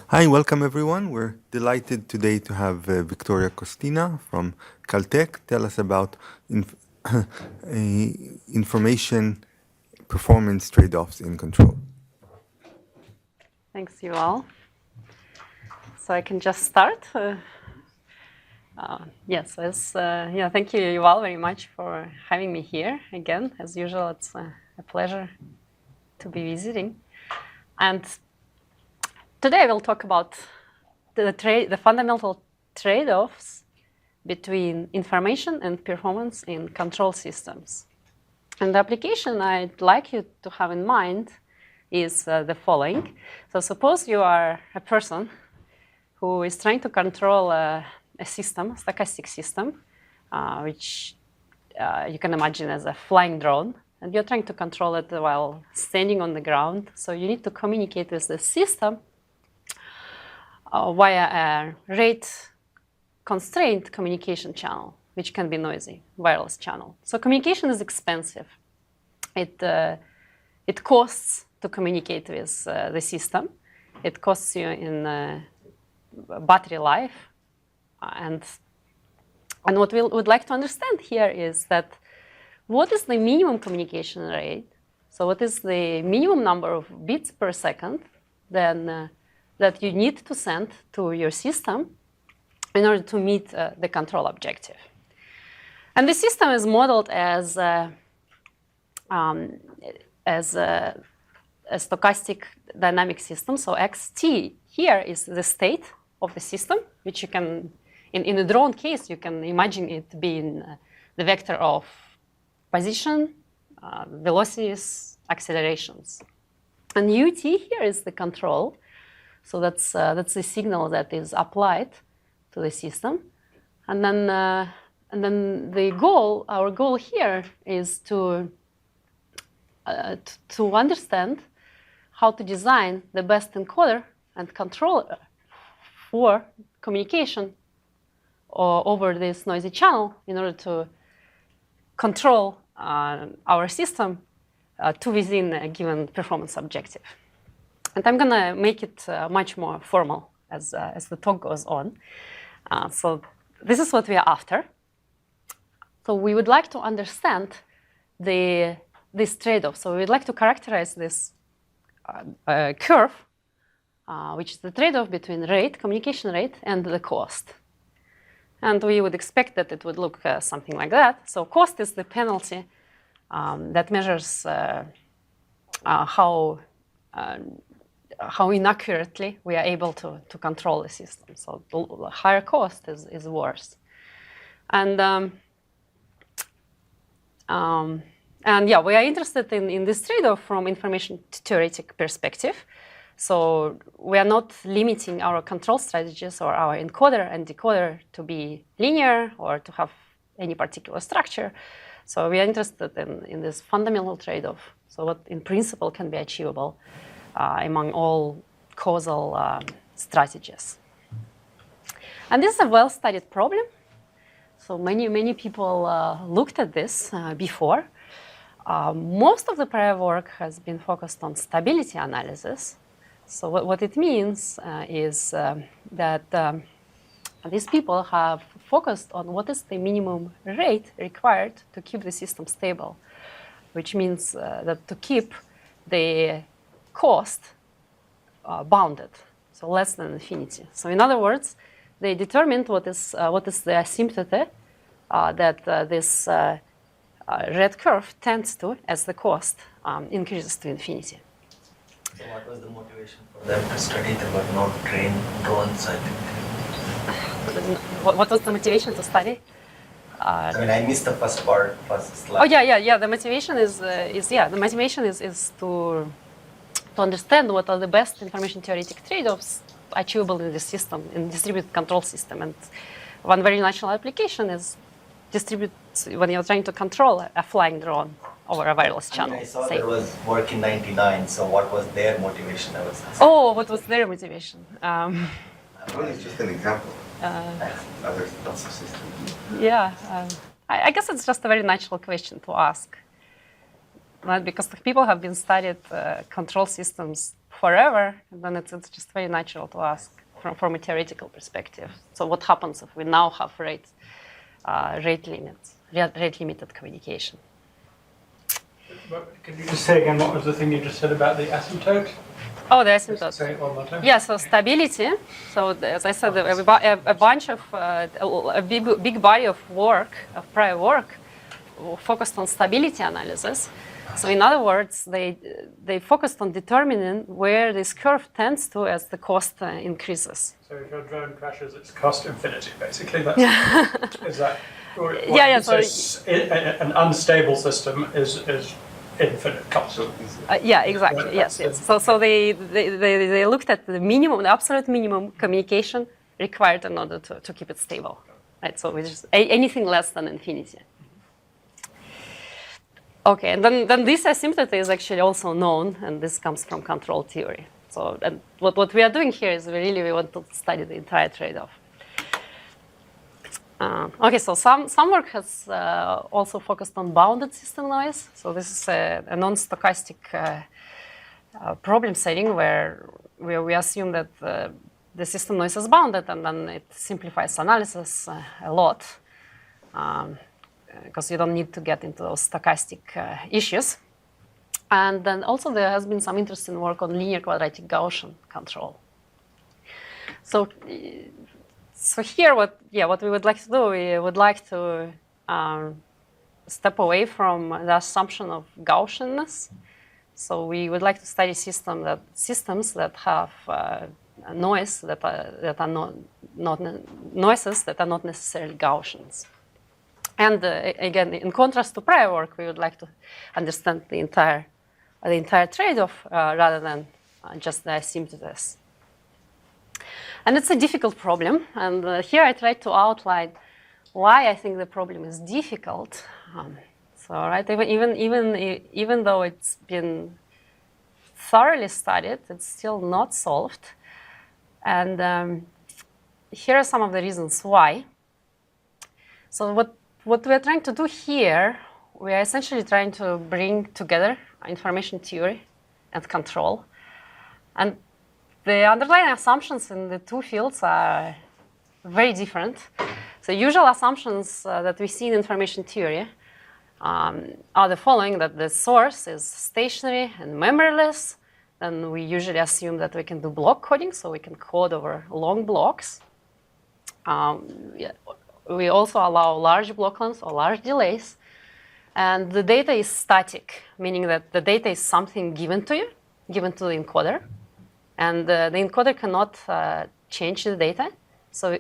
Hi, welcome everyone. We're delighted today to have Victoria Costina from Caltech tell us about information performance trade-offs in control. Thanks, Yuval. So I can just start. Yes, thank you, Yuval, very much for having me here again. As usual, it's a pleasure to be visiting. And today I will talk about the fundamental trade-offs between information and performance in control systems. And the application I'd like you to have in mind is the following. So suppose you are a person who is trying to control a system, a stochastic system, which you can imagine as a flying drone. And you're trying to control it while standing on the ground. So you need to communicate with the system via a rate-constrained communication channel, which can be noisy, wireless channel. So communication is expensive. It costs to communicate with the system. It costs you in battery life. And what we would like to understand here is that what is the minimum communication rate? So what is the minimum number of bits per second then that you need to send to your system in order to meet the control objective? And the system is modeled as a stochastic dynamic system. So xt here is the state of the system, which you can, in a drone case, you can imagine it being the vector of position, velocities, accelerations. And ut here is the control. So that's the signal that is applied to the system. And then the goal, our goal here is to understand how to design the best encoder and controller for communication over this noisy channel in order to control our system to within a given performance objective. And I'm going to make it much more formal as the talk goes on. So this is what we are after. So we would like to understand this trade-off. So we would like to characterize this curve, which is the trade-off between rate, communication rate, and the cost. And we would expect that it would look something like that. So cost is the penalty that measures how inaccurately we are able to control the system. So the higher cost is worse. And yeah, we are interested in this trade-off from information-theoretic perspective. So we are not limiting our control strategies or our encoder and decoder to be linear or to have any particular structure. So we are interested in this fundamental trade-off. So what in principle can be achievable among all causal strategies. And this is a well-studied problem. So many people looked at this before. Most of the prior work has been focused on stability analysis. So what it means is that these people have focused on what is the minimum rate required to keep the system stable, which means that to keep the cost bounded, so less than infinity. So in other words, they determined what is the asymptote that this red curve tends to as the cost increases to infinity. So what was the motivation for them to study them but not train drones, I think? What was the motivation to study? I mean, I missed the first slide. Oh yeah. The motivation is to understand what are the best information-theoretic trade-offs achievable in the system, in distributed control system. And one very natural application is when you're trying to control a flying drone over a wireless channel. I saw there was work in '99, so what was their motivation? I was asking. Oh, what was their motivation? Well, it's just an example. Other lots of systems. Yeah, I guess it's just a very natural question to ask, right? Because people have been studied control systems forever, then it's just very natural to ask from a theoretical perspective. So what happens if we now have rate limited communication? Can you just say again what was the thing you just said about the asymptote? Oh, the asymptote. Say it one more time. Yeah, so stability. So as I said, a bunch of a big body of work, of prior work, focused on stability analysis. So in other words, they focused on determining where this curve tends to as the cost increases. So if your drone crashes, it's cost infinity, basically. That's, is that? Yeah. So an unstable system is infinite cost. Yeah, exactly. Yeah, yes. So they looked at the minimum, the absolute minimum communication required in order to keep it stable, right? So it's just anything less than infinity. Okay, and then this asymptote is actually also known, and this comes from control theory. So and what we are doing here is we want to study the entire trade-off. Okay, so some work has also focused on bounded system noise. So this is a non-stochastic problem setting where we assume that the system noise is bounded, and then it simplifies analysis a lot. Because you don't need to get into those stochastic issues. And then also there has been some interesting work on linear quadratic Gaussian control. So here what we would like to do, we would like to step away from the assumption of Gaussianness. So we would like to study systems that have noise that are not noises that are not necessarily Gaussians. And again, in contrast to prior work, we would like to understand the entire trade-off rather than just the asymptotes. And it's a difficult problem. And here I try to outline why I think the problem is difficult. Even though it's been thoroughly studied, it's still not solved. And here are some of the reasons why. So what we're trying to do here, we are essentially trying to bring together information theory and control. And the underlying assumptions in the two fields are very different. So usual assumptions that we see in information theory are the following: that the source is stationary and memoryless. Then we usually assume that we can do block coding, so we can code over long blocks. We also allow large block lengths or large delays. And the data is static, meaning that the data is something given to you, given to the encoder. And the encoder cannot change the data. So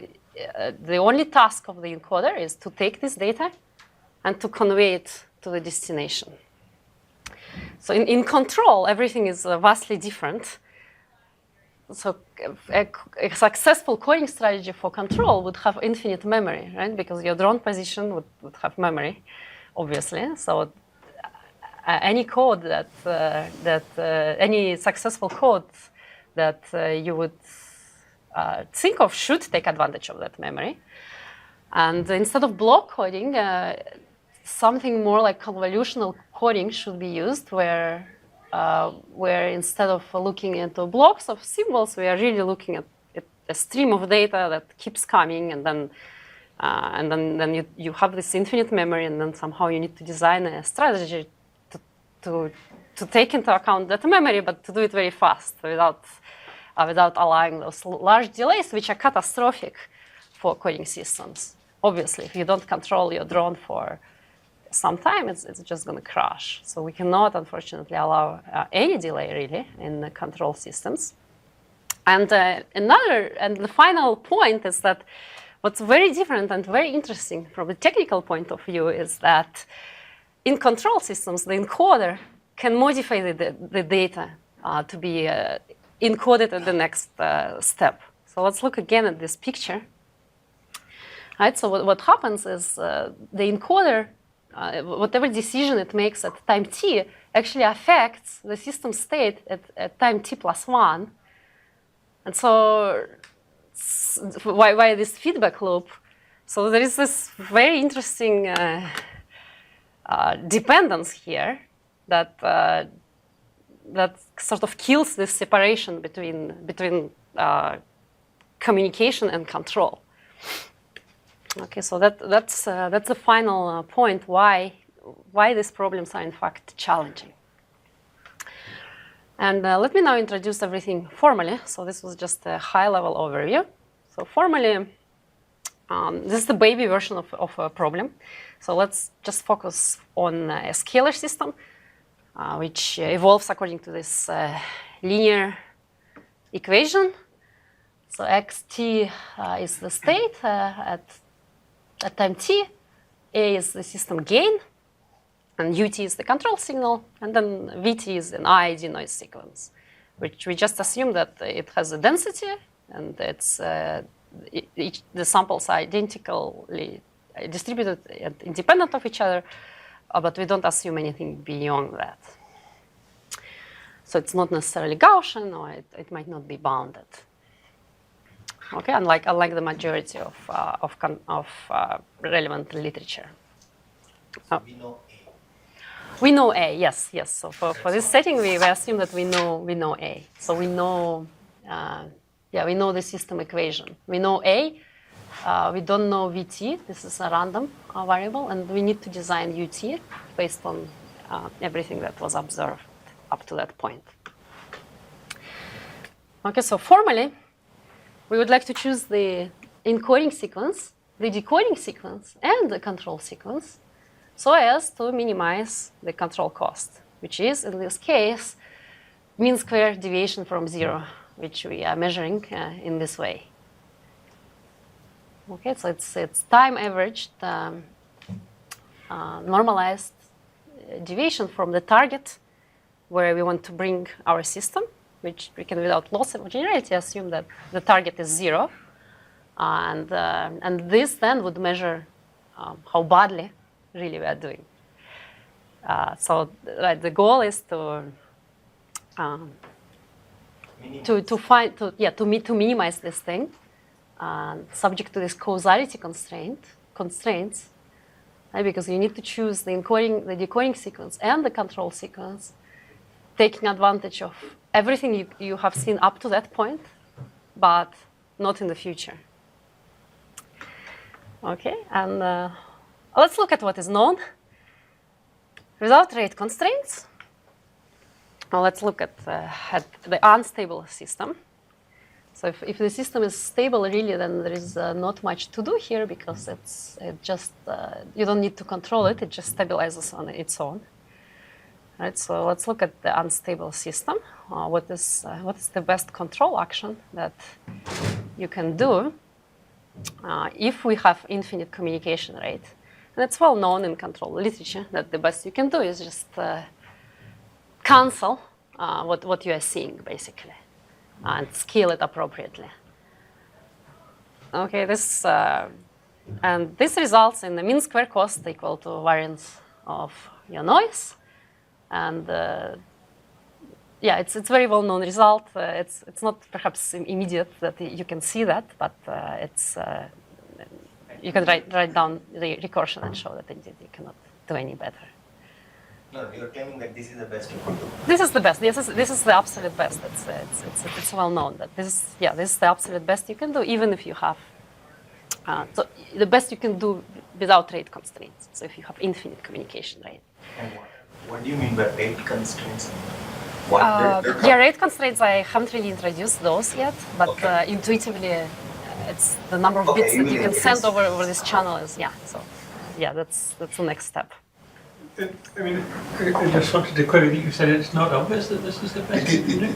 the only task of the encoder is to take this data and to convey it to the destination. So in control, everything is vastly different. So a successful coding strategy for control would have infinite memory, right? Because your drone position would have memory, obviously. So any code any successful code that you would think of should take advantage of that memory. And instead of block coding, something more like convolutional coding should be used, where instead of looking into blocks of symbols, we are really looking at a stream of data that keeps coming, and then you have this infinite memory, and then somehow you need to design a strategy to take into account that memory, but to do it very fast without allowing those large delays, which are catastrophic for coding systems. Obviously, if you don't control your drone for some time, it's just going to crash. So we cannot, unfortunately, allow any delay really in the control systems. And the final point is that what's very different and very interesting from a technical point of view is that in control systems, the encoder can modify the data to be encoded at the next step. So let's look again at this picture. Right, so what happens is the encoder, whatever decision it makes at time t, actually affects the system state at time t plus 1. And so why this feedback loop? So there is this very interesting dependence here that that sort of kills this separation between communication and control. Okay, so that's the final point why these problems are in fact challenging. And let me now introduce everything formally. So this was just a high-level overview. So formally, this is the baby version of a problem. So let's just focus on a scalar system, which evolves according to this linear equation. So xt is the state at time t, a is the system gain, and ut is the control signal, and then vt is an IID noise sequence, which we just assume that it has a density, and it's the samples are identically distributed and independent of each other, but we don't assume anything beyond that. So it's not necessarily Gaussian, or it might not be bounded. Okay, unlike the majority of relevant literature. Oh. We know A. We know A, yes. So for this setting, we assume that we know A. So we know, we know the system equation. We know A. We don't know VT. This is a random variable, and we need to design UT based on everything that was observed up to that point. Okay, so formally, we would like to choose the encoding sequence, the decoding sequence, and the control sequence, so as to minimize the control cost, which is, in this case, mean square deviation from 0, which we are measuring in this way. Okay, so it's time averaged, normalized deviation from the target where we want to bring our system, which we can, without loss of generality, assume that the target is 0. And this then would measure how badly really we are doing. So the goal is to minimize this thing, subject to this causality constraints, right? Because you need to choose the decoding sequence and the control sequence, taking advantage of everything you have seen up to that point, but not in the future. Okay, and let's look at what is known. Without rate constraints, now let's look at the unstable system. So if the system is stable, really, then there is not much to do here, because you don't need to control it. It just stabilizes on its own. Right, so let's look at the unstable system. What is the best control action that you can do if we have infinite communication rate? And it's well known in control literature that the best you can do is just cancel what you are seeing, basically, and scale it appropriately. Okay, and this results in the mean square cost equal to variance of your noise. And it's a very well-known result. It's not perhaps immediate that you can see that, but you can write down the recursion and show that indeed you cannot do any better. No, you're claiming that this is the best you could do. This is the best. This is the absolute best. It's well known that this is the absolute best you can do, even if you have so the best you can do without rate constraints. So if you have infinite communication rate. And what do you mean by rate constraints? Rate constraints, I haven't really introduced those yet, but intuitively, it's the number of bits that you can send over this channel is, so that's the next step. I mean, I just wanted to query that you said it's not obvious that this is the best you can do.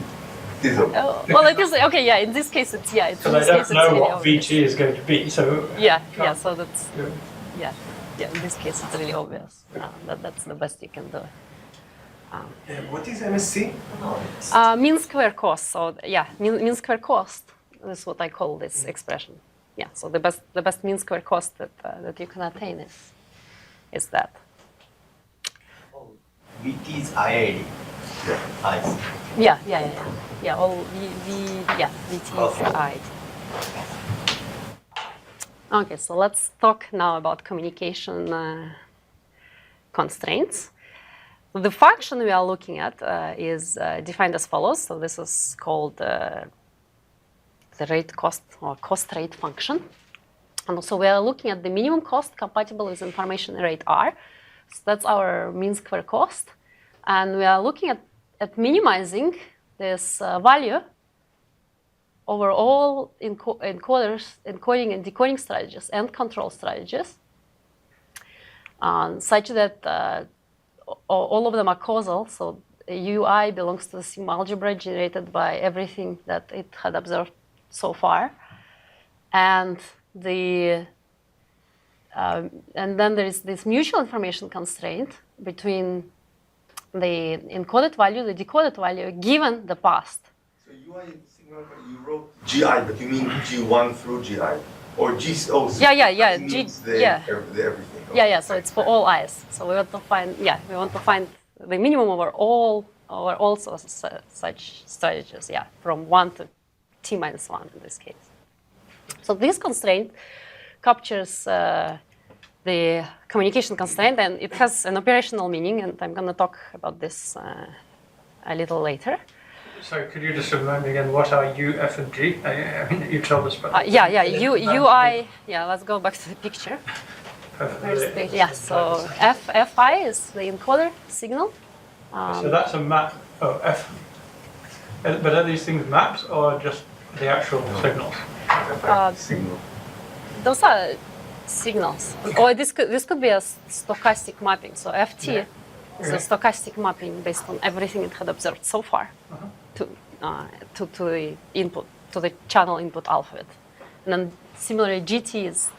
Well, it is, okay, in this case, it's, Because I don't know what VT is going to be, so... So that's, in this case, it's really obvious. That's the best you can do. What is MSC? Mean square cost. So mean square cost is what I call this expression. So the best mean square cost that you can attain is that. Oh, VT is IID. I see. VT is IID. Okay, so let's talk now about communication constraints. The function we are looking at is defined as follows. So this is called the rate cost or cost rate function. And so we are looking at the minimum cost compatible with information rate R. So that's our mean square cost. And we are looking at minimizing this value over all encoders, encoding and decoding strategies and control strategies, such that all of them are causal. So UI belongs to the sigma algebra generated by everything that it had observed so far. And then there is this mutual information constraint between the encoded value, the decoded value, given the past. So UI in sigma, you wrote GI, but you mean G1 through GI? Or G, oh, so Yeah. the everything. Okay. Yeah, so it's for all i's. So we want to find the minimum over all such strategies, from 1 to t minus 1 in this case. So this constraint captures the communication constraint, and it has an operational meaning, and I'm going to talk about this a little later. So could you just remind me again, what are U, F, and G? I mean, you told us about UI, let's go back to the picture. So Fi is the encoder signal. So that's a map, F. But are these things maps or just the actual signals? Signal. Those are signals. Or this could be a stochastic mapping. So FT is a stochastic mapping based on everything it had observed so far to the input, to the channel input alphabet. And then similarly, GT is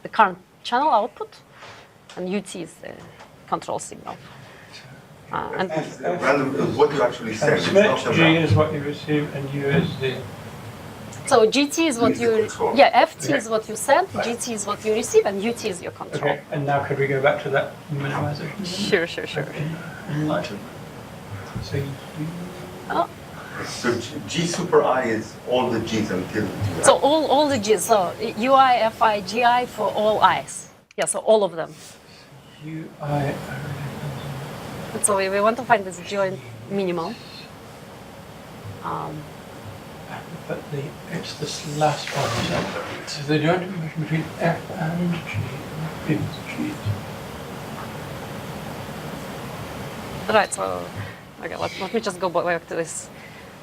the current channel output, and UT is the control signal. And what you actually said. G is what you receive, and U is the... So GT is what you, FT is what you send, GT is what you receive, and UT is your control. Okay, and now could we go back to that minimization? Sure. Enlightenment. So U... So G super I is all the G's until UI. So all the G's, so UI, Fi, GI for all I's. Yeah, so all of them. UI... And so we want to find this joint minimal. But it's this last one. So the joint information between F and G is G. Right, so, okay, let me just go back to this.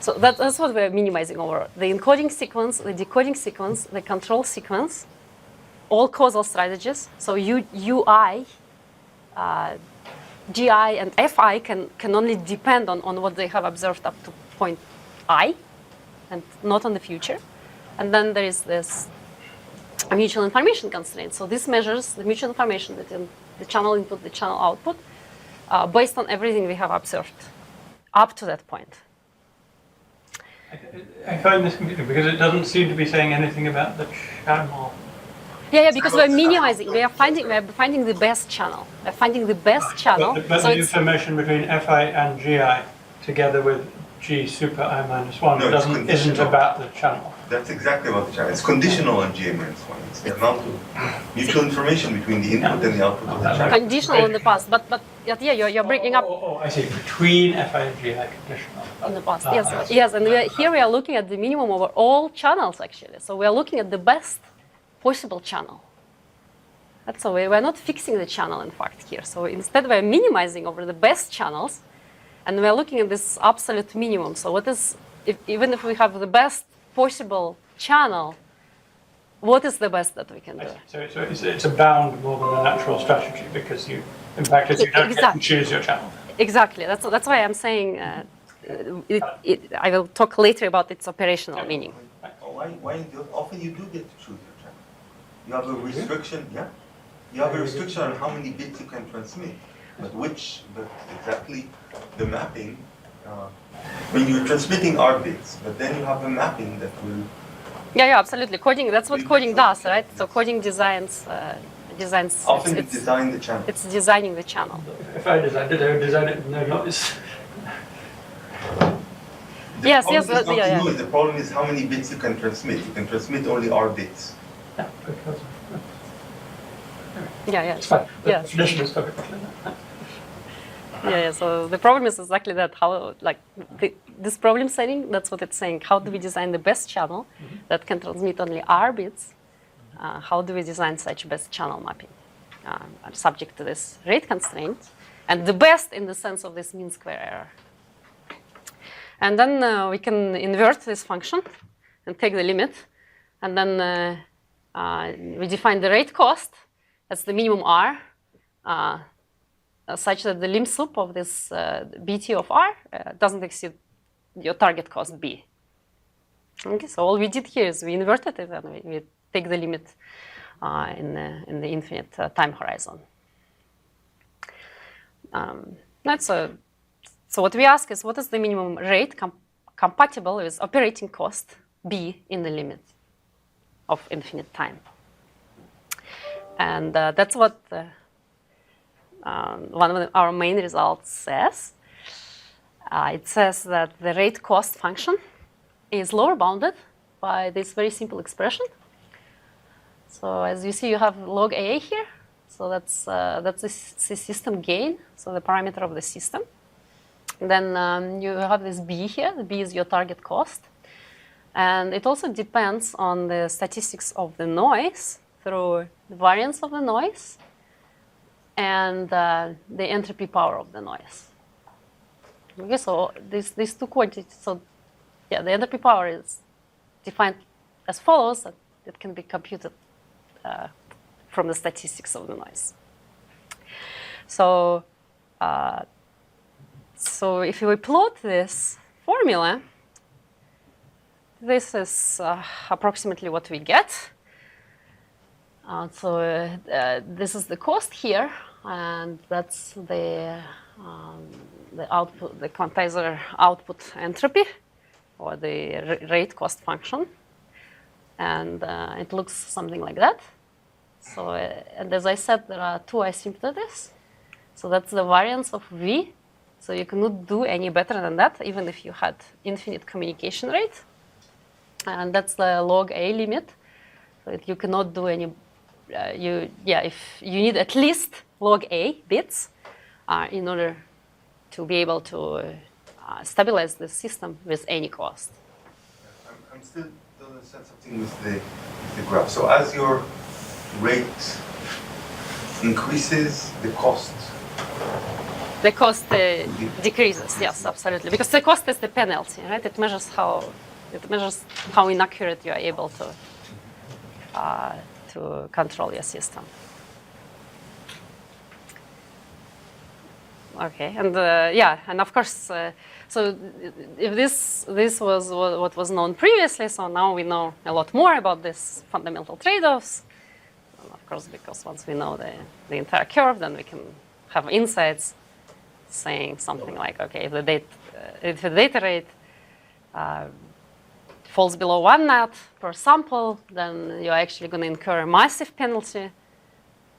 So that's what we're minimizing over. The encoding sequence, the decoding sequence, the control sequence, all causal strategies. So UI, GI, and Fi can only depend on what they have observed up to point I, and not on the future. And then there is this mutual information constraint. So this measures the mutual information between the channel input, the channel output, based on everything we have observed up to that point. I find this confusing because it doesn't seem to be saying anything about the channel. Yeah, because we're minimizing. We're finding the best channel. We're finding the best channel. But so the information between Fi and GI together with G super I minus 1 isn't about the channel. That's exactly about the channel. It's conditional on G minus 1. It's the amount of mutual information between the input and the output of the channel. Conditional in the past, but you're bringing up. Oh, I see. Between Fi and GI conditional. In the past, yes, and here we are looking at the minimum over all channels actually. So we are looking at the best possible channel. That's so we're not fixing the channel in fact here. So instead we're minimizing over the best channels, and we're looking at this absolute minimum. So what is, even if we have the best possible channel, what is the best that we can do? So it's a bound more than a natural strategy because you, in fact, you don't get to choose your channel. Exactly. That's why I'm saying I will talk later about its operational meaning. Often you do get to choose your channel. You have a restriction, You have a restriction on how many bits you can transmit, but exactly the mapping. When you're transmitting R bits, but then you have a mapping that will. Yeah, absolutely. Coding. That's what coding does, right? So coding designs. Often it's design the channel. It's designing the channel. If I designed it, I would design it with no noise. The problem is how many bits you can transmit. You can transmit only R bits. Yeah, because. Yeah. It's fine. Yeah. The definition is perfect. Yeah. So the problem is exactly that. How, like, this problem setting, that's what it's saying. How do we design the best channel that can transmit only R bits? How do we design such best channel mapping subject to this rate constraint? And the best in the sense of this mean square error. And then we can invert this function and take the limit. And then we define the rate cost as the minimum R, such that the limsup of this BT of R doesn't exceed your target cost B. Okay, so all we did here is we inverted it and we take the limit in the infinite time horizon. So what we ask is, what is the minimum rate compatible with operating cost B in the limit of infinite time? And that's what one of our main results says. It says that the rate cost function is lower bounded by this very simple expression. So as you see, you have log AA here. So that's the system gain, so the parameter of the system. Then you have this B here. The B is your target cost. And it also depends on the statistics of the noise through the variance of the noise and the entropy power of the noise. Okay, so these two quantities, so yeah, the entropy power is defined as follows, that it can be computed from the statistics of the noise. So, so if we plot this formula, this is approximately what we get. This is the cost here, and that's the output, the quantizer output entropy, or the rate cost function, and it looks something like that. So, and as I said, there are two asymptotes. So that's the variance of V. So you cannot do any better than that, even if you had infinite communication rate. And that's the log A limit. So you cannot do any. If you need at least log A bits in order to be able to stabilize the system with any cost. I'm still don't understand something with the graph. So as your rate increases, the cost. The cost decreases. Yes, absolutely, because the cost is the penalty, right? It measures how inaccurate you are able to control your system. Okay, and and of course, so if this was what was known previously, so now we know a lot more about these fundamental trade-offs. And of course, because once we know the entire curve, then we can have insights saying something like, okay, if the data rate falls below 1 knot per sample, then you're actually going to incur a massive penalty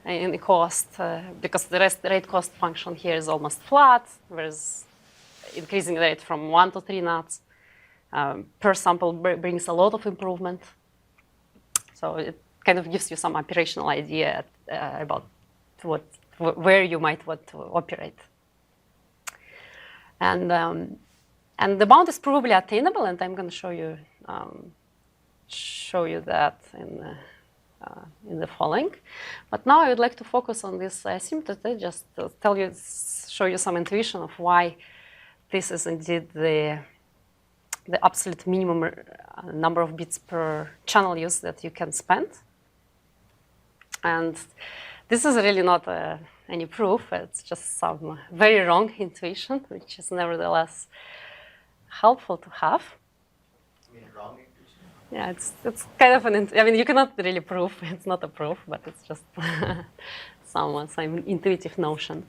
in the cost because the rate cost function here is almost flat, whereas increasing the rate from 1 to 3 knots per sample brings a lot of improvement. So it kind of gives you some operational idea about where you might want to operate. And the bound is provably attainable, and I'm going to show you that in the following. But now I would like to focus on this asymptote, just to show you some intuition of why this is indeed the absolute minimum number of bits per channel use that you can spend. And this is really not any proof. It's just some very wrong intuition, which is nevertheless helpful to have. You mean wrong intuition? Yeah, it's kind of I mean, you cannot really prove. It's not a proof, but it's just some intuitive notion.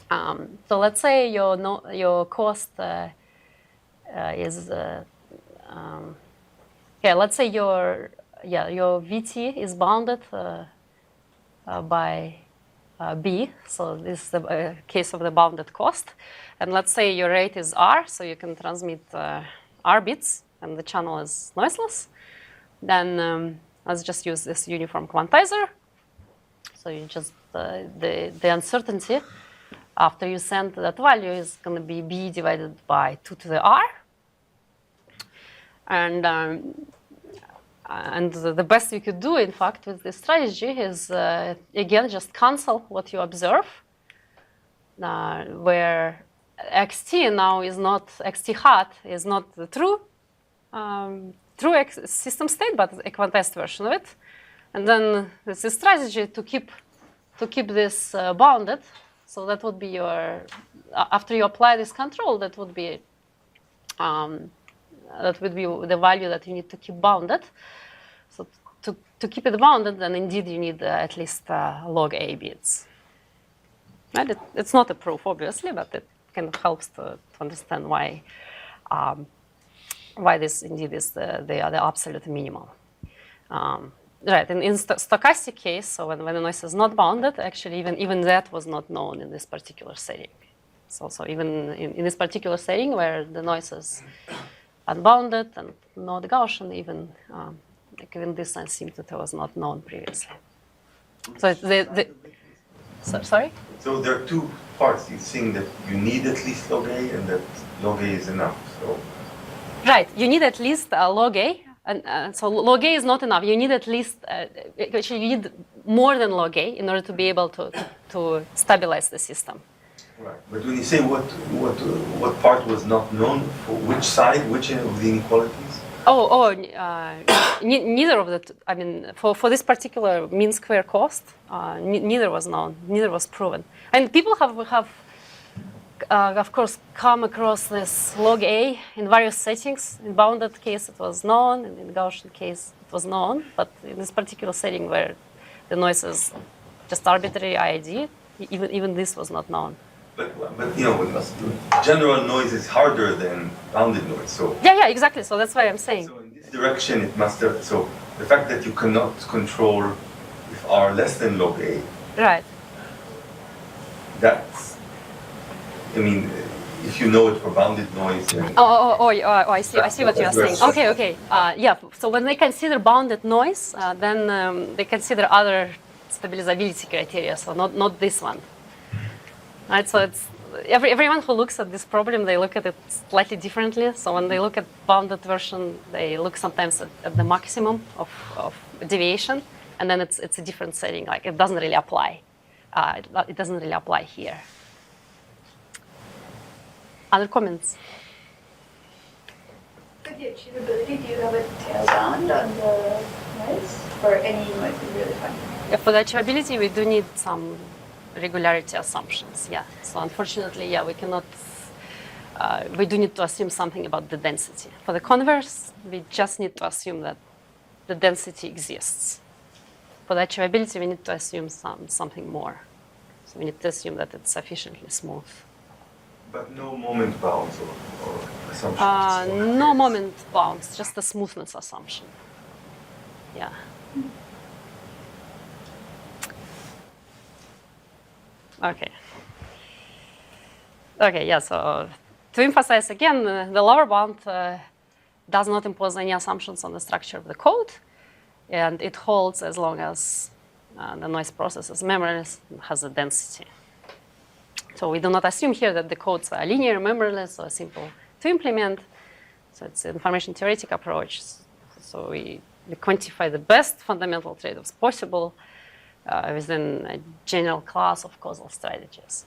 So let's say your cost is let's say your VT is bounded by B, so this is the case of the bounded cost. And let's say your rate is R, so you can transmit R bits, and the channel is noiseless. Then let's just use this uniform quantizer. So you just, the uncertainty after you send that value is going to be b divided by 2 to the r. And the best you could do, in fact, with this strategy is, again, just cancel what you observe, where xt now is not, xt hat is not the true system state, but a quantized version of it. And then there's a strategy to keep this bounded. So that would be your, after you apply this control, that would be the value that you need to keep bounded. So to keep it bounded, then indeed you need at least log a bits. Right? It's not a proof, obviously, but it kind of helps to understand why this indeed is the absolute minimum. Right, and in stochastic case, so when the noise is not bounded, actually even that was not known in this particular setting. So even in this particular setting where the noise is unbounded and not Gaussian, even this sense seemed that it was not known previously. So sorry? So there are two parts. You're saying that you need at least log a and that log a is enough. So. Right, you need at least log a. And so log a is not enough. You need at least, actually you need more than log a in order to be able to stabilize the system. Right, but when you say what part was not known, for which side, which of the inequalities? Neither of the, I mean, for this particular mean square cost, neither was known, neither was proven. And people have of course, come across this log a in various settings. In bounded case, it was known, and in Gaussian case, it was known. But in this particular setting where the noise is just arbitrary IID, even this was not known. But you know, general noise is harder than bounded noise. So yeah, exactly. So that's why I'm saying. So in this direction, it must have. So the fact that you cannot control if r less than log a. Right. That's. I mean, if you know it for bounded noise. I see what you are saying. Okay. Yeah. So when they consider bounded noise, then they consider other stabilizability criteria. So not this one. Right. So it's everyone who looks at this problem, they look at it slightly differently. So when they look at bounded version, they look sometimes at the maximum of deviation, and then it's a different setting. Like it doesn't really apply. It doesn't really apply here. Other comments? For the achievability, do you have a tail bound on the noise? Or any noise is really fine? Yeah, for the achievability, we do need some regularity assumptions. Yeah. So unfortunately, yeah, we cannot. We do need to assume something about the density. For the converse, we just need to assume that the density exists. For the achievability, we need to assume something more. So we need to assume that it's sufficiently smooth. But no moment bounds or assumptions? No moment bounds, just a smoothness assumption. Yeah. Okay, yeah, so to emphasize again, the lower bound does not impose any assumptions on the structure of the code, and it holds as long as the noise process is memoryless and has a density. So we do not assume here that the codes are linear, memoryless, or simple to implement. So it's an information-theoretic approach. So we quantify the best fundamental trade-offs possible within a general class of causal strategies.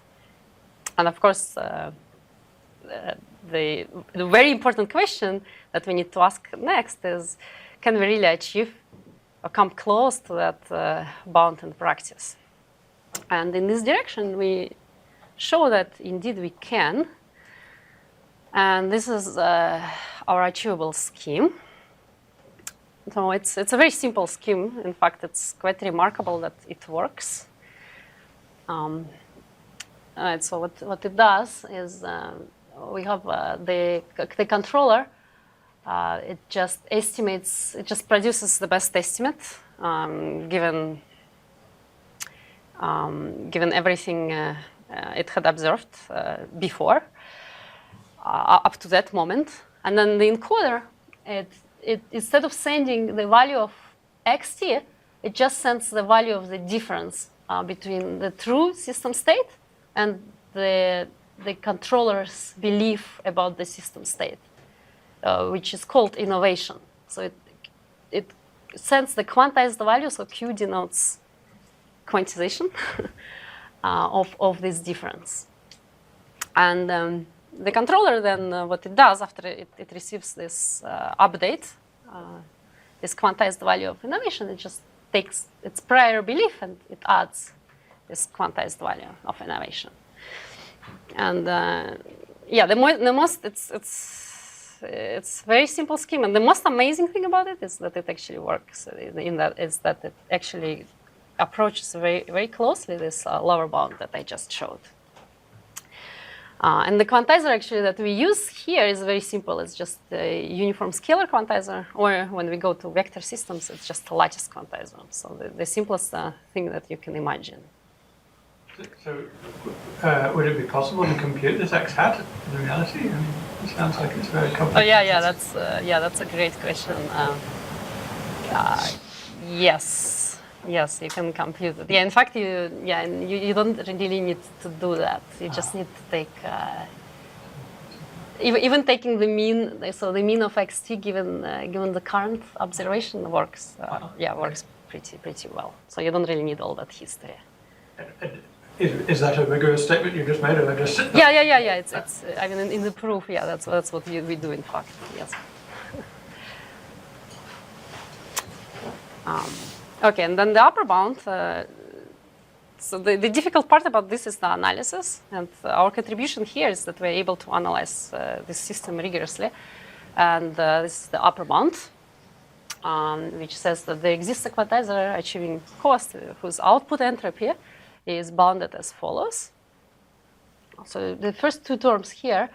And of course, the very important question that we need to ask next is, can we really achieve or come close to that bound in practice? And in this direction, we show that indeed we can. And this is our achievable scheme. So it's a very simple scheme. In fact, it's quite remarkable that it works. Right, so what it does is we have the controller. It just estimates. It just produces the best estimate given everything it had observed before up to that moment, and then the encoder it instead of sending the value of xt, it just sends the value of the difference between the true system state and the controller's belief about the system state, which is called innovation. So it sends the quantized value, so Q denotes quantization of this difference. And the controller then, what it does after it receives this update, this quantized value of innovation, it just takes its prior belief and it adds this quantized value of innovation. And yeah, the most it's very simple scheme, and the most amazing thing about it is that it actually works. That it actually approaches very closely this lower bound that I just showed. And the quantizer actually that we use here is very simple. It's just a uniform scalar quantizer, or when we go to vector systems, it's just a lattice quantizer. So the simplest thing that you can imagine. So, would it be possible to compute this x hat in reality? I mean, it sounds like it's very complex. Oh yeah, that's a great question. Yes, you can compute it. Yeah, in fact, you don't really need to do that. You just need to take even taking the mean. So the mean of xt given the current observation works. Works pretty well. So you don't really need all that history. Is that a rigorous statement you just made, or just? Yeah. It's. I mean, in the proof, yeah, that's what we do. In fact, yes. Okay, and then the upper bound. So the difficult part about this is the analysis, and our contribution here is that we're able to analyze this system rigorously, and this is the upper bound, which says that there exists a quantizer achieving cost whose output entropy is bounded as follows. So the first two terms here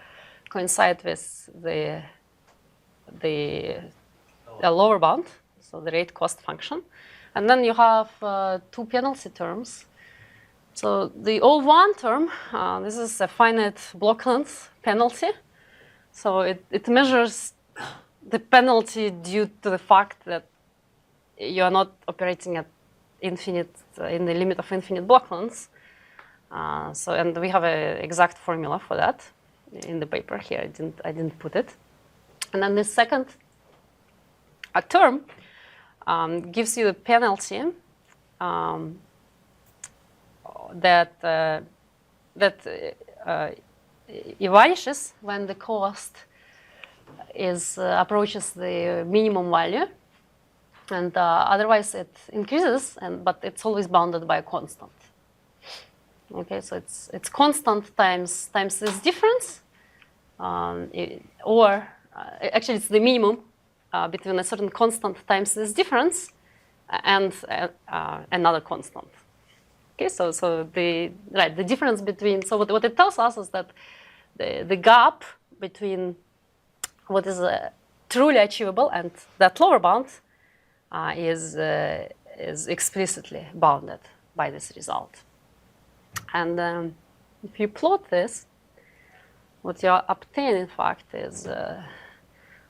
coincide with the lower bound, so the rate cost function. And then you have two penalty terms. So the O1 term, this is a finite block length penalty. So it measures the penalty due to the fact that you are not operating at infinite, in the limit of infinite block lengths. And we have an exact formula for that in the paper here. I didn't put it. And then the second term gives you a penalty that vanishes when the cost approaches the minimum value, and otherwise it increases, but it's always bounded by a constant. Okay, so it's constant times this difference, or actually it's the minimum between a certain constant times this difference and another constant. Okay, so the difference between, so what it tells us is that the gap between what is truly achievable and that lower bound is explicitly bounded by this result. And if you plot this, what you obtain, in fact, is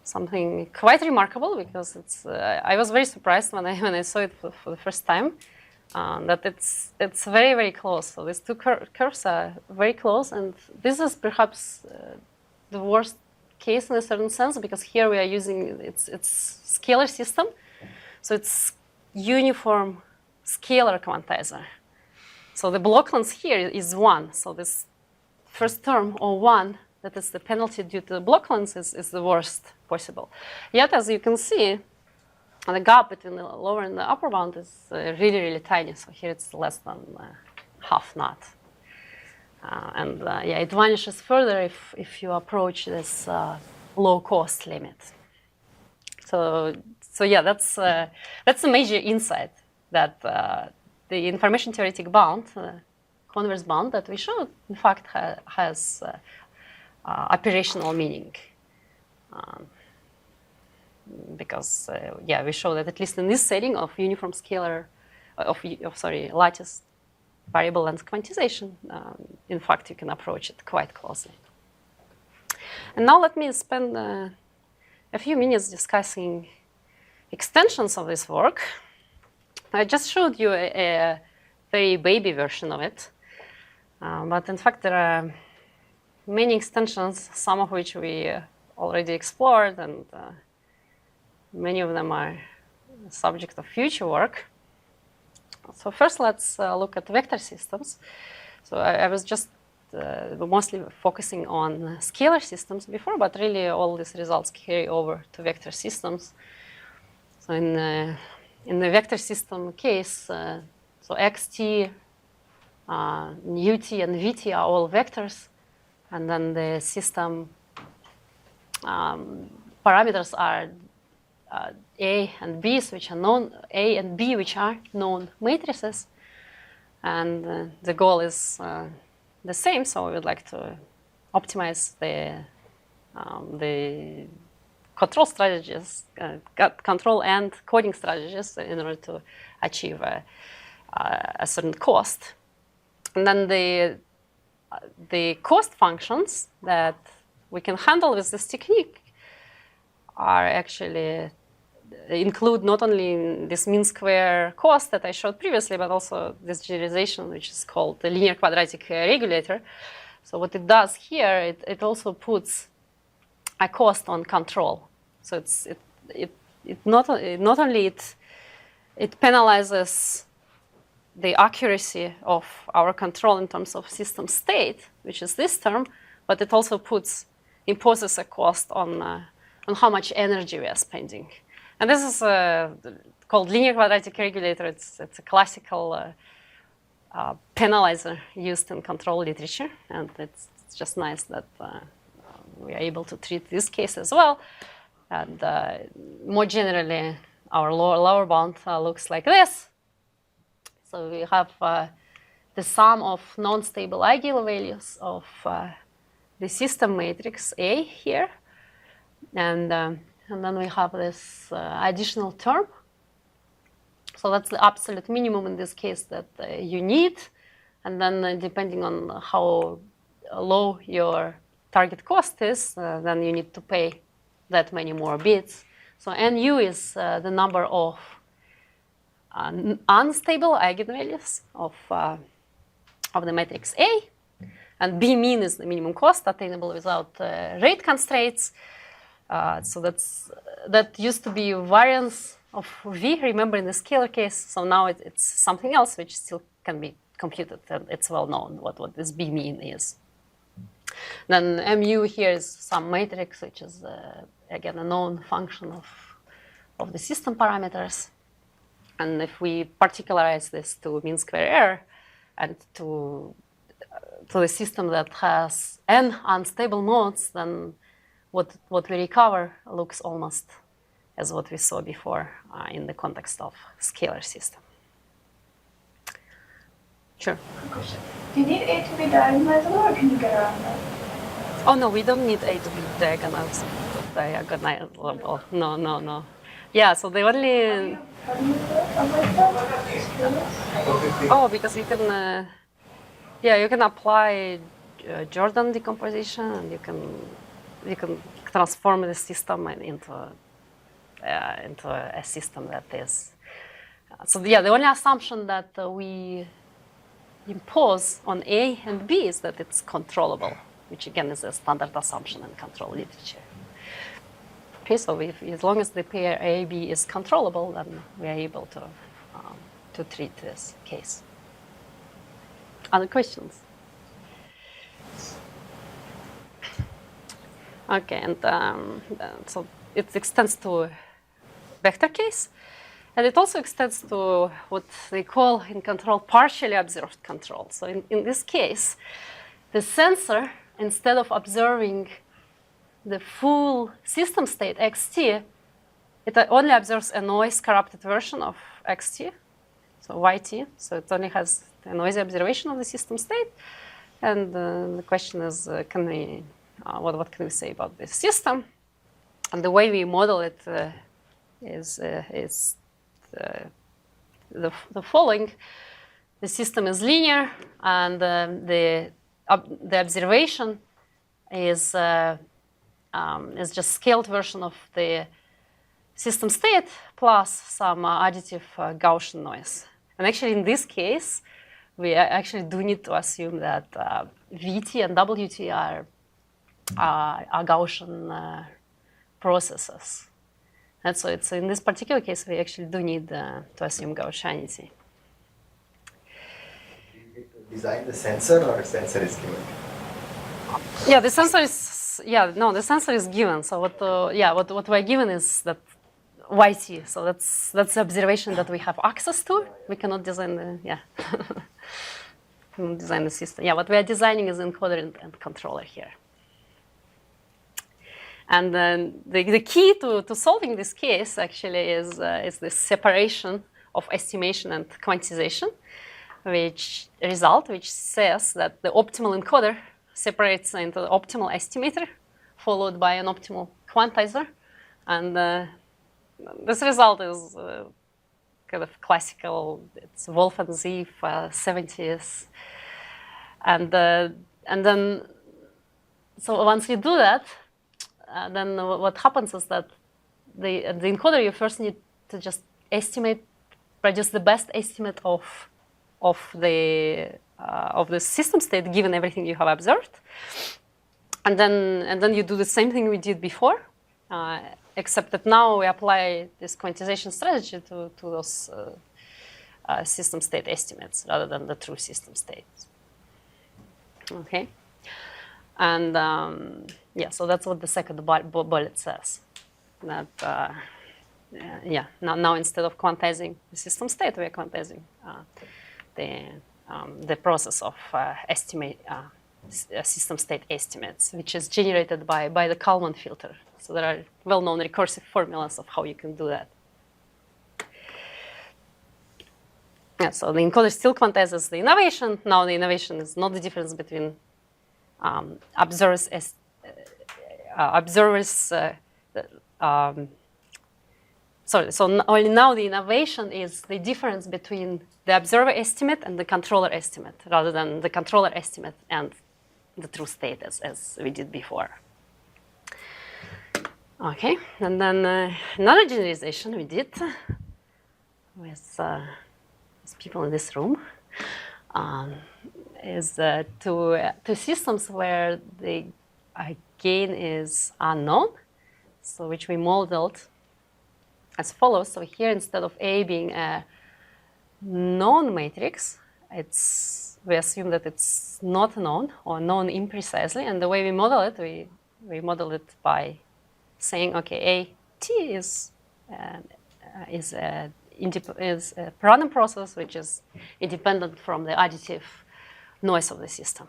something quite remarkable, because it's. I was very surprised when I saw it for the first time, that it's very, very close. So these two curves are very close, and this is perhaps the worst case in a certain sense, because here we are using it's scalar system, so it's uniform scalar quantizer. So the block length here is 1. So this first term, or 1, that is the penalty due to the block length, is the worst possible. Yet, as you can see, the gap between the lower and the upper bound is really, really tiny. So here it's less than half knot. It vanishes further if you approach this low cost limit. So yeah, that's a major insight, that the information theoretic bound, converse bound that we showed, in fact, has operational meaning. Because we show that at least in this setting of uniform scalar, lattice variable length quantization, in fact, you can approach it quite closely. And now let me spend a few minutes discussing extensions of this work. I just showed you a very baby version of it. But in fact, there are many extensions, some of which we already explored, and many of them are subject of future work. So first, let's look at vector systems. So I was just mostly focusing on scalar systems before, but really all these results carry over to vector systems. So in the vector system case, so xt, ut, and vt are all vectors, and then the system parameters are a and b's, which are known, a and b, which are known matrices, and the goal is the same. So we would like to optimize the control strategies, control and coding strategies in order to achieve a certain cost. And then the cost functions that we can handle with this technique are actually include not only this mean square cost that I showed previously, but also this generalization, which is called the linear quadratic regulator. So what it does here, it also puts a cost on control. So it not only penalizes the accuracy of our control in terms of system state, which is this term, but it also imposes a cost on how much energy we are spending. And this is called linear quadratic regulator. It's a classical penalizer used in control literature, and it's just nice that we are able to treat this case as well. And more generally, our lower bound looks like this. So we have the sum of non-stable eigenvalues of the system matrix A here, and then we have this additional term. So that's the absolute minimum in this case that you need. And then depending on how low your target cost is, then you need to pay that many more bits. So NU is the number of unstable eigenvalues of the matrix A. And B mean is the minimum cost attainable without rate constraints. So that used to be variance of V, remember, in the scalar case. So now it's something else which still can be computed, and it's well known what this B mean is. Then mu here is some matrix, which is again a known function of the system parameters. And if we particularize this to mean square error and to the system that has n unstable nodes, then what we recover looks almost as what we saw before in the context of scalar system. Sure. Question. Do you need A to be diagonalizable, or can you get around that? Oh no, we don't need A to be diagonalizable. No. Yeah, so the only How do you avoid that? Just curious. Oh, because you can, you can apply Jordan decomposition, and you can transform the system into a system that is. So the only assumption that we impose on A and B is that it's controllable, which again is a standard assumption in control literature. Okay, so as long as the pair A-B is controllable, then we are able to treat this case. Other questions? Okay, and so it extends to vector case, and it also extends to what they call in control partially observed control. So in this case, the sensor, instead of observing the full system state xt, it only observes a noise corrupted version of xt, so yt. So it only has a noisy observation of the system state. And the question is, what can we say about this system? And the way we model it is the following. The system is linear, and the observation is just scaled version of the system state plus some additive Gaussian noise. And actually, in this case, we actually do need to assume that VT and WT are Gaussian processes. And so it's in this particular case, we actually do need to assume Gaussianity. Design the sensor, or sensor is given? Yeah, the sensor is, the sensor is given. So what we're given is that YT. So that's the observation that we have access to. We cannot design the, we cannot design the system. Yeah, what we are designing is encoder and controller here. And then the key to solving this case actually is this separation of estimation and quantization, which says that the optimal encoder separates into the optimal estimator, followed by an optimal quantizer. And this result is kind of classical. It's Wolf and Zeev, 70s. And then, so once you do that, then what happens is that the encoder, you first need to just produce the best estimate of the system state given everything you have observed, and then you do the same thing we did before, except that now we apply this quantization strategy to those system state estimates rather than the true system states. Okay, and so that's what the second bullet says. That now instead of quantizing the system state, we are quantizing the process of system state estimates, which is generated by the Kalman filter. So there are well-known recursive formulas of how you can do that. Yeah, so the encoder still quantizes the innovation. Now the innovation is not the difference between observers. So only now the innovation is the difference between the observer estimate and the controller estimate, rather than the controller estimate and the true state as we did before. Okay, and then another generalization we did with people in this room is to systems where the gain is unknown, so which we modeled as follows. So here, instead of A being a known matrix, we assume that it's not known or known imprecisely. And the way we model it, we model it by saying, okay, AT is a random process which is independent from the additive noise of the system.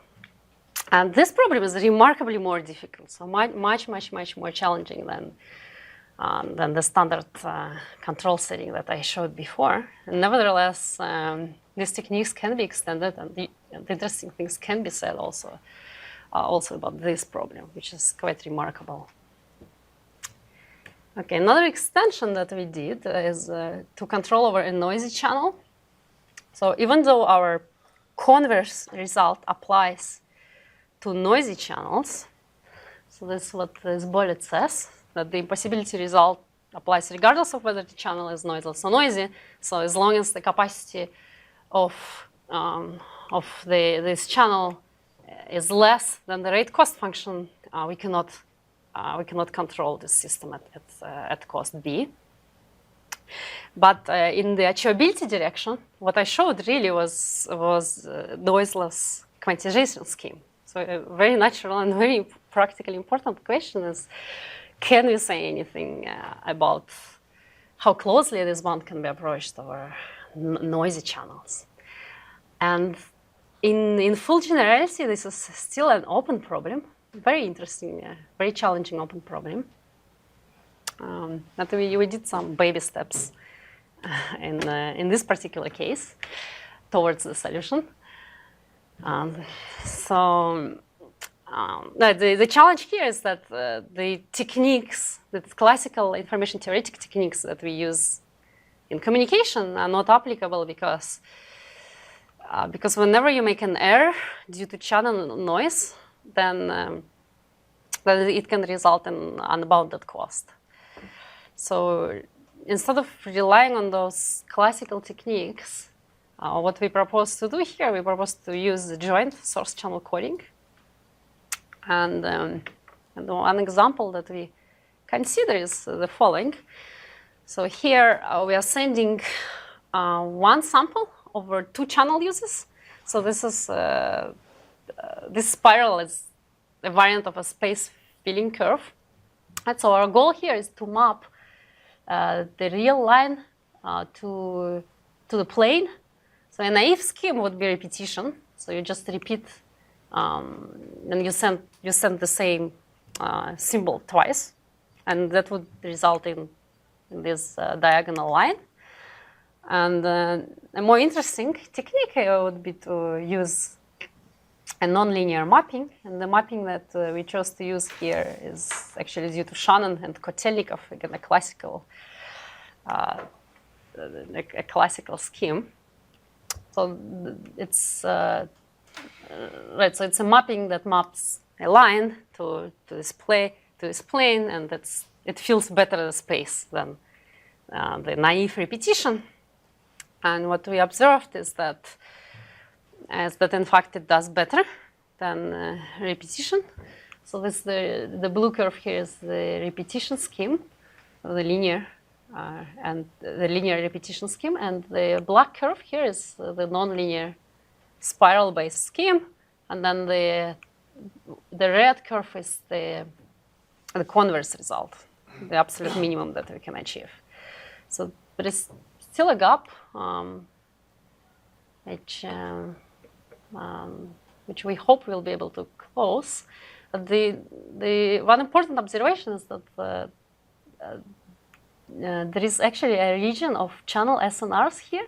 And this problem is remarkably more difficult, so much more challenging than the standard control setting that I showed before. And nevertheless, these techniques can be extended, and the interesting things can be said also about this problem, which is quite remarkable. Okay, another extension that we did is to control over a noisy channel. So even though our converse result applies to noisy channels, so this is what this bullet says, that the impossibility result applies regardless of whether the channel is noiseless or noisy. So as long as the capacity of this channel is less than the rate cost function, we cannot control the system at cost B. But in the achievability direction, what I showed really was noiseless quantization scheme. So a very natural and very practically important question is, can we say anything about how closely this bound can be approached over noisy channels? And in full generality, this is still an open problem, very interesting, very challenging open problem. That we did some baby steps in this particular case towards the solution. The challenge here is that the techniques, the classical information theoretic techniques that we use in communication are not applicable because whenever you make an error due to channel noise, then it can result in unbounded cost. So instead of relying on those classical techniques, What we propose to do here, we propose to use the joint source channel coding. And one example that we consider is the following. So here we are sending one sample over 2 channel uses. So this is this spiral is a variant of a space filling curve. And so our goal here is to map the real line to the plane. So a naive scheme would be repetition. So you just repeat, and you send the same symbol twice, and that would result in this diagonal line. And a more interesting technique would be to use a nonlinear mapping. And the mapping that we chose to use here is actually due to Shannon and Kotelnikov, again, a classical scheme. So it's right. So it's a mapping that maps a line to this plane, and it feels better as space than the naive repetition. And what we observed is that in fact it does better than repetition. So this the blue curve here is the repetition scheme, the linear and the linear repetition scheme, and the black curve here is the nonlinear spiral-based scheme, and then the red curve is the converse result, the absolute minimum that we can achieve. So there is still a gap, which we hope we'll be able to close. The one important observation is that there is actually a region of channel SNRs here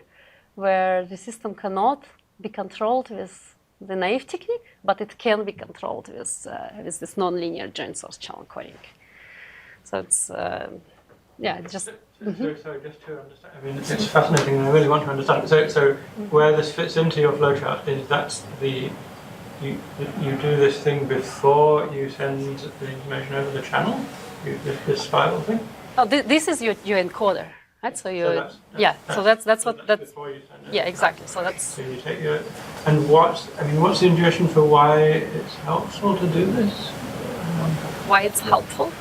where the system cannot be controlled with the naive technique, but it can be controlled with this nonlinear joint source channel coding. So it's just. So just to understand, I mean, it's fascinating, and I really want to understand it. So where this fits into your flowchart is that's you do this thing before you send the information over the channel, this spiral thing. Oh, this is your encoder, right? So that's what before you send it. Yeah, exactly. So that's. So you take your, and what's the intuition for why it's helpful to do this? Why it's helpful?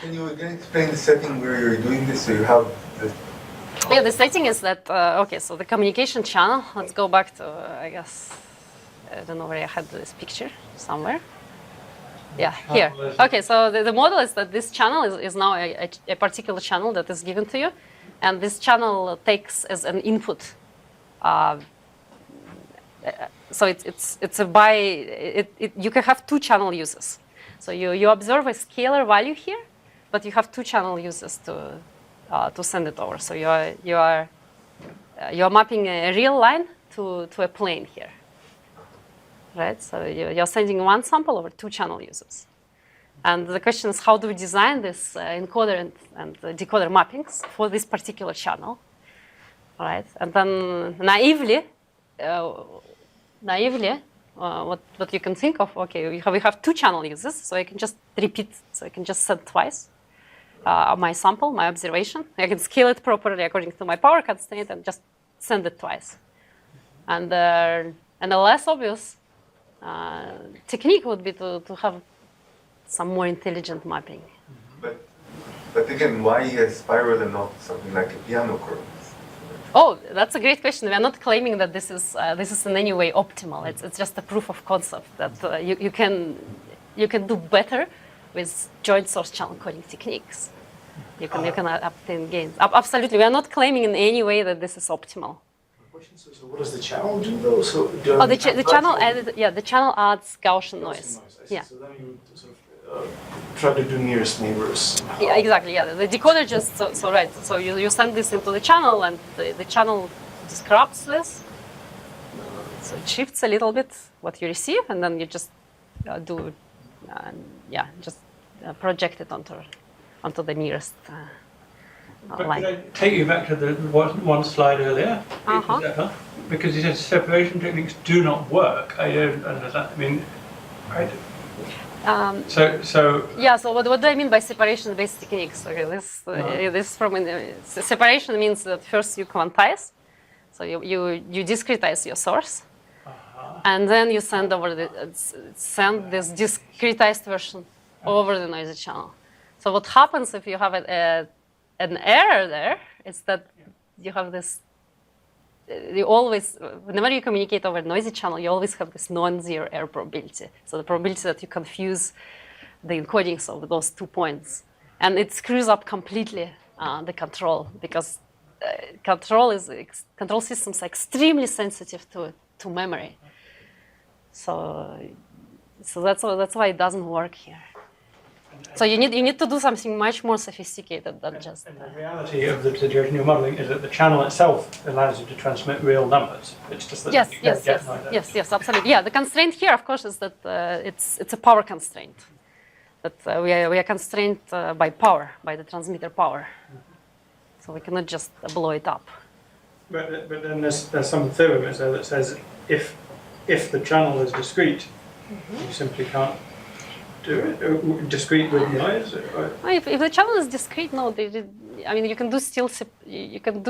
Can you again explain the setting where you're doing this? So you have the. Yeah, the setting is that okay. So the communication channel. Let's go back to I guess I don't know where I had this picture somewhere. Yeah, here. Okay, so the model is that this channel is now a particular channel that is given to you, and this channel takes as an input. So it's you can have 2 channel uses. So you observe a scalar value here, but you have 2 channel uses to send it over. So you are mapping a real line to a plane here. Right, so you're sending one sample over 2 channel uses. And the question is, how do we design this encoder and decoder mappings for this particular channel? Right, and then naively, what you can think of, okay, we have 2 channel uses, so I can just repeat, so I can just send twice my sample, my observation. I can scale it properly according to my power constraint and just send it twice. And the less obvious technique would be to have some more intelligent mapping. But again, why a spiral and not something like a piano chord? Oh, that's a great question. We are not claiming that this is in any way optimal. It's just a proof of concept that you can do better with joint source channel coding techniques. You can obtain gains. Absolutely, we are not claiming in any way that this is optimal. So what does the channel do though? So the channel adds Gaussian noise. Yeah. So then you would sort of try to do nearest neighbors. Yeah, exactly. Yeah, the decoder just right. So you send this into the channel, and the channel describes this. So it shifts a little bit what you receive, and then you just project it onto the nearest line. Could I take you back to the one slide earlier? Because you said separation techniques do not work. I don't understand. I mean, right? So what do I mean by separation-based techniques? Okay, this separation means that first you quantize, So you discretize your source, and then you send over send this discretized version over the noisy channel. So what happens if you have an error there is that you have this. You always, whenever you communicate over a noisy channel, you always have this non-zero error probability. So the probability that you confuse the encodings of those 2 points, and it screws up completely the control, because control systems are extremely sensitive to memory. So that's why it doesn't work here. So you need to do something much more sophisticated than just. And the reality of the situation you're modeling is that the channel itself allows you to transmit real numbers. It's just that you don't get noise. Yes, absolutely. Yeah, the constraint here, of course, is that it's a power constraint. That we are constrained by power, by the transmitter power. So we cannot just blow it up. But then there's some theorem that says if the channel is discrete, you simply can't do it discrete with noise. If the channel is discrete, no, I mean you can do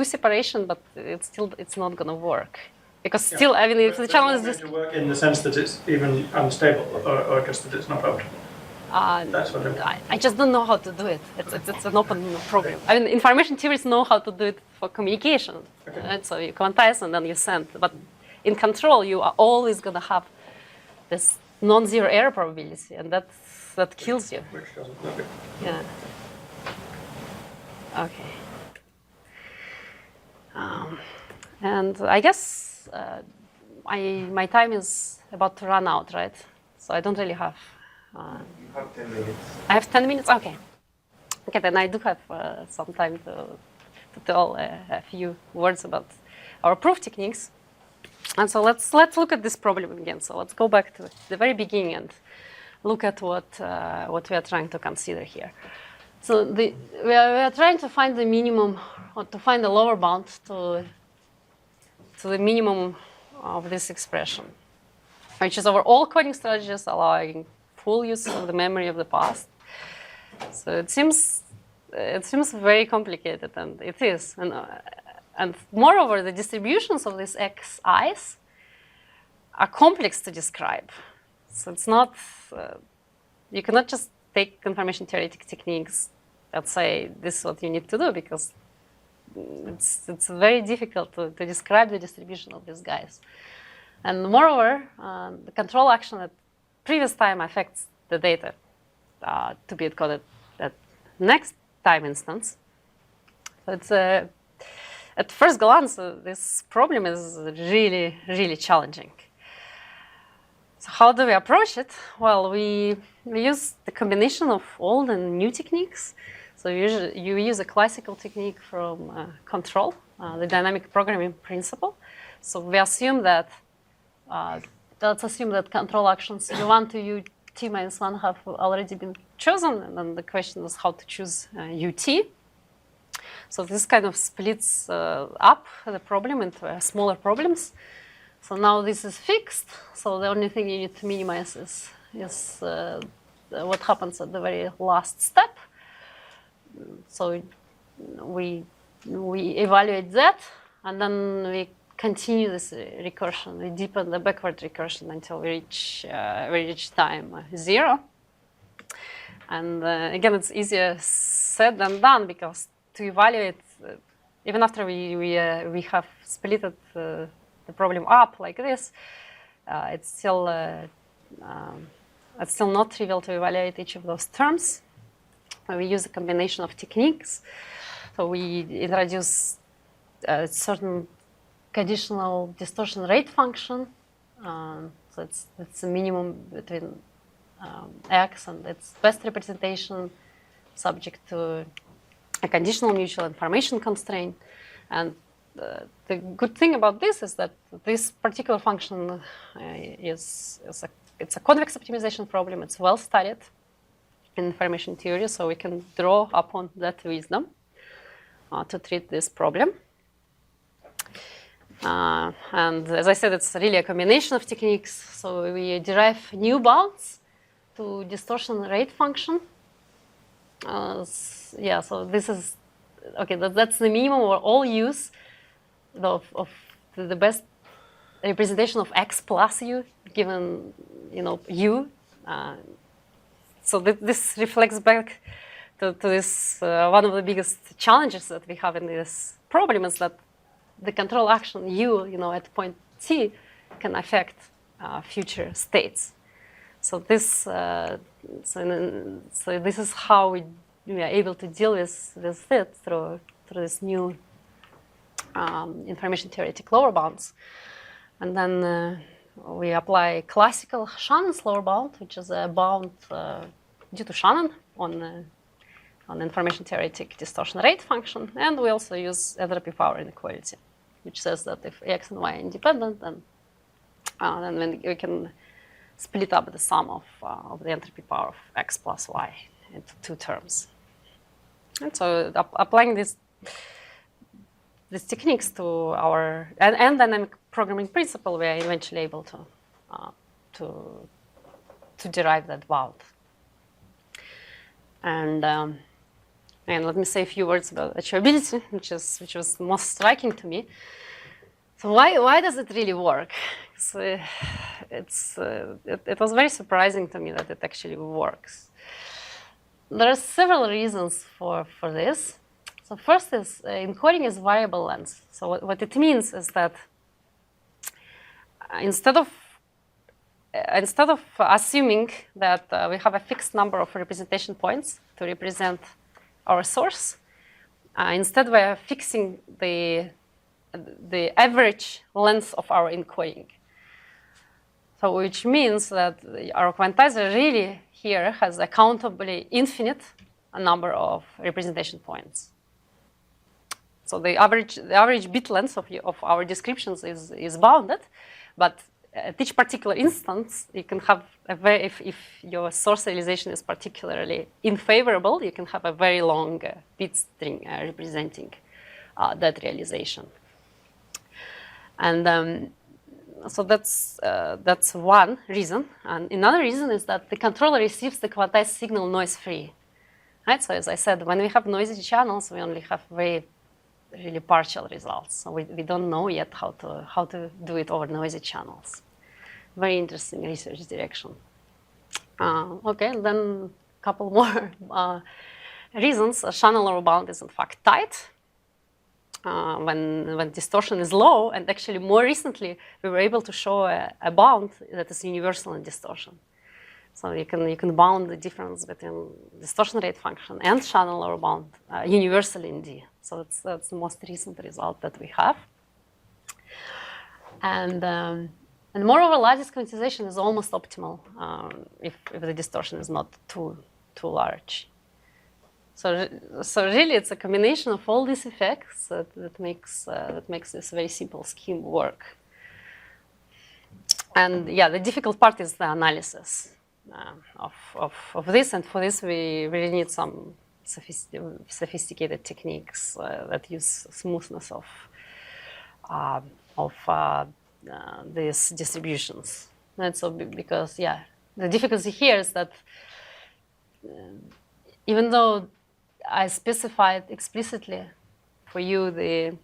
separation, but it's not going to work, because still, I mean, if the channel is discrete, work in the sense that it's even unstable, or just that it's not optimal. That's what I just don't know how to do it. It's an open program. I mean, information theorists know how to do it for communication. Okay. Right? So you quantize and then you send. But in control, you are always going to have this non-zero error probability, and that kills you. Which doesn't look good. Yeah. Okay. And I guess my time is about to run out, right? So I don't really have. You have 10 minutes. I have 10 minutes. Okay. Okay, then I do have some time to tell a few words about our proof techniques. And so let's look at this problem again. So let's go back to the very beginning and look at what we are trying to consider here. So we are trying to find the minimum, or to find the lower bound to the minimum of this expression, which is over all coding strategies allowing full use of the memory of the past. So it seems very complicated, and it is. And moreover, the distributions of these xi's are complex to describe. So it's not, you cannot just take information-theoretic techniques and say, this is what you need to do, because it's very difficult to describe the distribution of these guys. And moreover, the control action at previous time affects the data to be encoded at next time instance. So it's at first glance, this problem is really, really challenging. So how do we approach it? Well, we use the combination of old and new techniques. So you use a classical technique from control, the dynamic programming principle. So we assume that, let's assume that control actions U1 to UT minus 1 have already been chosen, and then the question is how to choose UT. So this kind of splits up the problem into smaller problems. So now this is fixed. So the only thing you need to minimize is what happens at the very last step. So we evaluate that, and then we continue this recursion. We deepen the backward recursion until we reach time 0. And again, it's easier said than done, because to evaluate, even after we have split the problem up like this, it's still not trivial to evaluate each of those terms. We use a combination of techniques. So we introduce a certain conditional distortion rate function. So it's a minimum between x and its best representation, subject to a conditional mutual information constraint. And the good thing about this is that this particular function it's a convex optimization problem. It's well studied in information theory, so we can draw upon that wisdom to treat this problem. And as I said, it's really a combination of techniques. So we derive new bounds to distortion rate function. So this is, okay, that's the minimum or all use of the best representation of x plus u given u. So this reflects back to this one of the biggest challenges that we have in this problem is that the control action u at point t can affect future states. So this this is how we are able to deal with it through this new information theoretic lower bounds. And then we apply classical Shannon's lower bound, which is a bound due to Shannon on information theoretic distortion rate function. And we also use entropy power inequality, which says that if x and y are independent, then we can split up the sum of the entropy power of x plus y into two terms. And so applying these techniques to our and dynamic programming principle, we are eventually able to derive that bound. And let me say a few words about achievability, which was most striking to me. So why does it really work? So it was very surprising to me that it actually works. There are several reasons for this. So first is encoding is variable length. So what it means is that instead of assuming that we have a fixed number of representation points to represent our source, instead we are fixing the average length of our encoding. So which means that our quantizer really here has a countably infinite number of representation points. So the average bit length of our descriptions is bounded, but at each particular instance, you can have if your source realization is particularly unfavorable, you can have a very long bit string representing that realization. And so that's one reason. And another reason is that the controller receives the quantized signal noise-free. Right? So as I said, when we have noisy channels, we only have really partial results. So we don't know yet how to do it over noisy channels. Very interesting research direction. Okay, then a couple more reasons. A Shannon lower bound is in fact tight when distortion is low, and actually more recently we were able to show a bound that is universal in distortion. So you can bound the difference between distortion rate function and Shannon lower bound universally in D. So that's the most recent result that we have. And moreover, lattice quantization is almost optimal if the distortion is not too large. So really, it's a combination of all these effects that makes this very simple scheme work. And yeah, the difficult part is the analysis of this, and for this we really need some sophisticated techniques that use smoothness of these distributions. And so because the difficulty here is that even though I specified explicitly for you the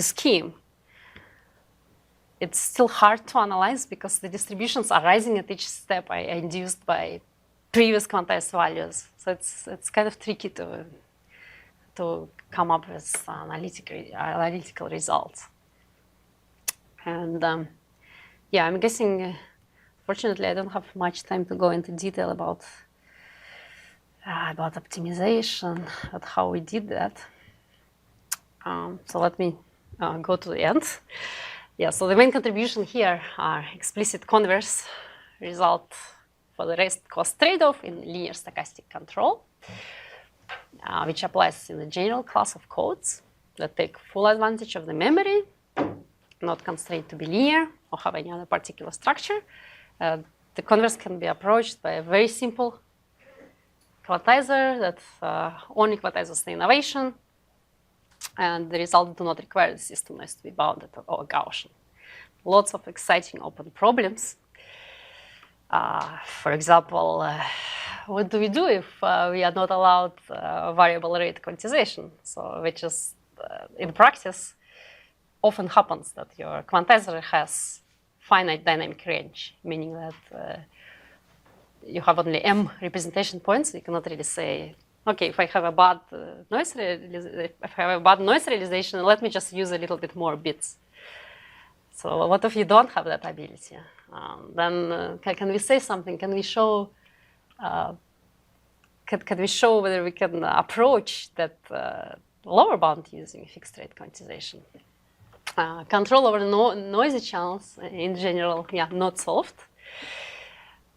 scheme, it's still hard to analyze because the distributions are rising at each step I induced by previous quantized values. So it's kind of tricky to come up with analytical results. And I'm guessing, fortunately, I don't have much time to go into detail about optimization, about how we did that. So let me go to the end. Yeah, so the main contribution here are explicit converse result for the rest cost trade-off in linear stochastic control, which applies in the general class of codes that take full advantage of the memory, not constrained to be linear or have any other particular structure. The converse can be approached by a very simple quantizer that only quantizes the innovation, and the result do not require the system noise to be bounded or Gaussian. Lots of exciting open problems. For example, what do we do if we are not allowed variable rate quantization? So which is, in practice, often happens that your quantizer has finite dynamic range, meaning that you have only m representation points. You cannot really say, okay, if I have a bad noise realization, let me just use a little bit more bits. So what if you don't have that ability? Then can we say something? Can we show? Can we show whether we can approach that lower bound using fixed rate quantization? Control over noisy channels in general, yeah, not solved.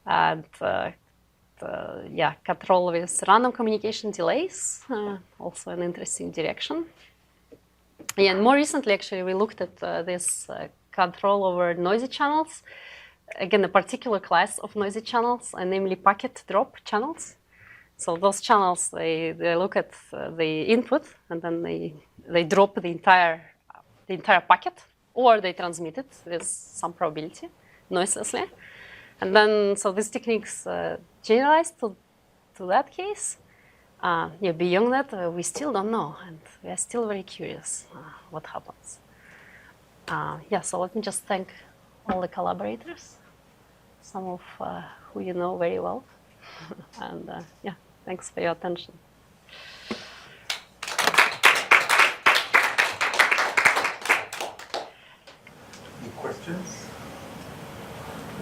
And yeah, control with random communication delays, also an interesting direction. Yeah, and more recently, actually, we looked at this control over noisy channels. Again, a particular class of noisy channels, namely packet drop channels. So those channels, they look at the input, and then they drop the entire packet, or they transmit it with some probability, noiselessly. And then, so these techniques generalized to that case. Yeah, beyond that, we still don't know, and we are still very curious what happens. Yeah, so let me just thank all the collaborators, some of who you know very well. And yeah, thanks for your attention. Any questions?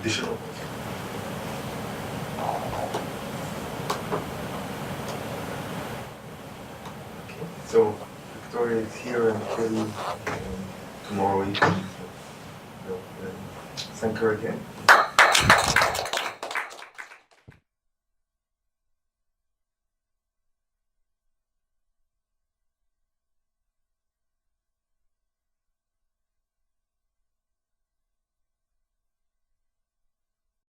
Additional questions? Okay, so Victoria is here until tomorrow evening. So, thank her again.